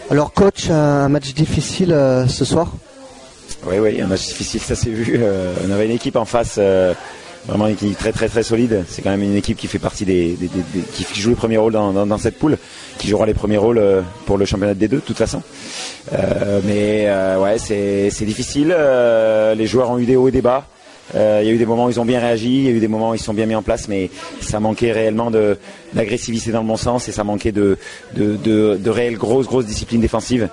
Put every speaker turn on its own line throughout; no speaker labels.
Alors coach, un match difficile ce soir?
Oui, un match difficile, ça s'est vu. On avait une équipe en face, vraiment une équipe très très très solide. C'est quand même une équipe qui fait partie qui joue le premier rôle dans cette poule, qui jouera les premiers rôles pour le championnat de D2 de toute façon. Ouais, c'est difficile. Les joueurs ont eu des hauts et des bas. Il y a eu des moments où ils ont bien réagi, il y a eu des moments où ils se sont bien mis en place, mais ça manquait réellement d'agressivité dans le bon sens et ça manquait de réelle grosse discipline défensive,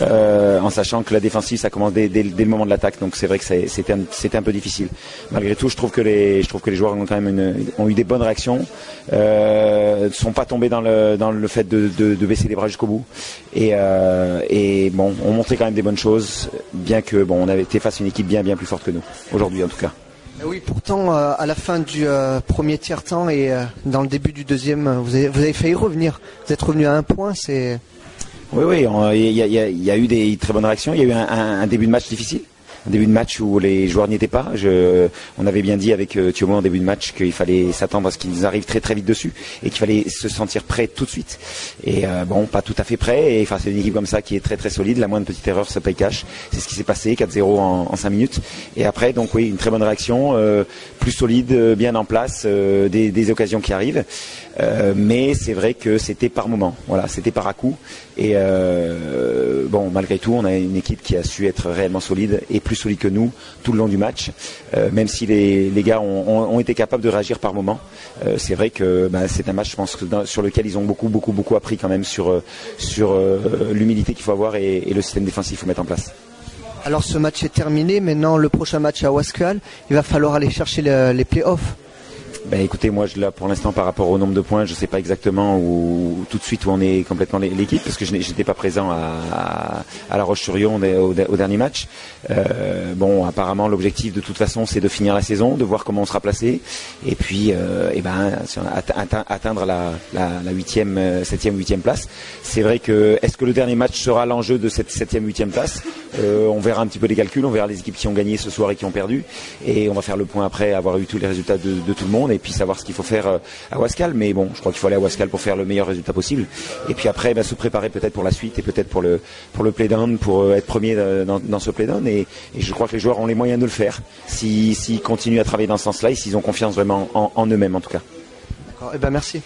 en sachant que la défensive ça commence dès le moment de l'attaque. Donc c'est vrai que c'était un peu difficile. Malgré tout, je trouve que les joueurs ont quand même ont eu des bonnes réactions, ne sont pas tombés dans le fait de baisser les bras jusqu'au bout et bon, ont montré quand même des bonnes choses, bien que bon, on avait été face à une équipe bien plus forte que nous aujourd'hui en tout cas.
Oui, pourtant, à la fin du premier tiers-temps et dans le début du deuxième, vous avez failli revenir. Vous êtes revenu à un point, c'est...
Oui, il y a eu des très bonnes réactions. Il y a eu un début de match difficile. Un début de match où les joueurs n'y étaient pas. On avait bien dit avec Thiomo en début de match qu'il fallait s'attendre à ce qu'ils nous arrivent très très vite dessus et qu'il fallait se sentir prêt tout de suite. Et bon, pas tout à fait prêt. Et c'est une équipe comme ça qui est très très solide. La moindre petite erreur, ça paye cash. C'est ce qui s'est passé, 4-0 en 5 minutes. Et après, donc oui, une très bonne réaction, plus solide, bien en place, des occasions qui arrivent. Mais c'est vrai que c'était par moment. Voilà, c'était par à-coup. Et bon, malgré tout, on a une équipe qui a su être réellement solide et plus solide que nous tout le long du match, même si les gars ont été capables de réagir par moment. C'est vrai que c'est un match, je pense, sur lequel ils ont beaucoup appris quand même sur l'humilité qu'il faut avoir et le système défensif qu'il faut mettre en place.
Alors ce match est terminé, maintenant le prochain match à Ouascual, il va falloir aller chercher les play-offs.
Écoutez, moi là pour l'instant par rapport au nombre de points, je ne sais pas exactement tout de suite où on est complètement l'équipe parce que je n'étais pas présent à La Roche-sur-Yon au dernier match. Bon, apparemment l'objectif de toute façon c'est de finir la saison, de voir comment on sera placé et puis atteindre la 8e, 7e, 8e place. C'est vrai que est-ce que le dernier match sera l'enjeu de cette 7e, 8e place? On verra un petit peu les calculs, on verra les équipes qui ont gagné ce soir et qui ont perdu et on va faire le point après avoir eu tous les résultats de tout le monde et puis savoir ce qu'il faut faire à Ouascal. Mais bon, je crois qu'il faut aller à Ouascal pour faire le meilleur résultat possible et puis après se préparer peut-être pour la suite et peut-être pour le play-down, pour être premier dans ce play-down et je crois que les joueurs ont les moyens de le faire s'ils continuent à travailler dans ce sens-là et s'ils ont confiance vraiment en eux-mêmes en tout cas.
D'accord, merci.